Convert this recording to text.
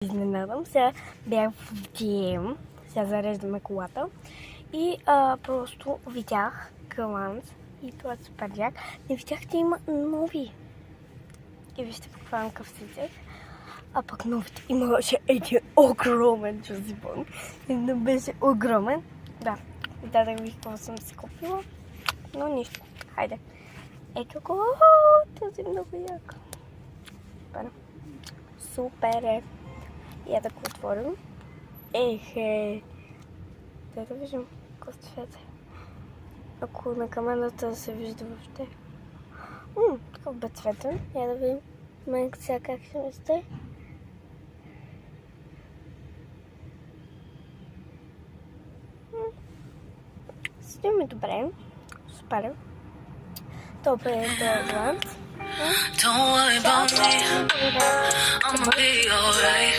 изненадам. Сега бях в DM, сега зареждаме колата и просто видях Галанс и това е супер як. Не видях, че има нови. И вижте буквално къв си взех. А пък новите имаше един огромен джазибон. Не беше огромен. Да, дадах ви какво съм си купила. Но нищо. Хайде. Ето го. Този е много як. Супер. Супер е. Я да го отворим. Ехе. Дай да виждам какво цвет е. Ако на камерата се вижда въобще. Такъв бе цветен. Я да видим. Мен сега как ще ми сте. Седи ми добре. Супер. Добре е да глад. Don't worry about me, I'ma be alright.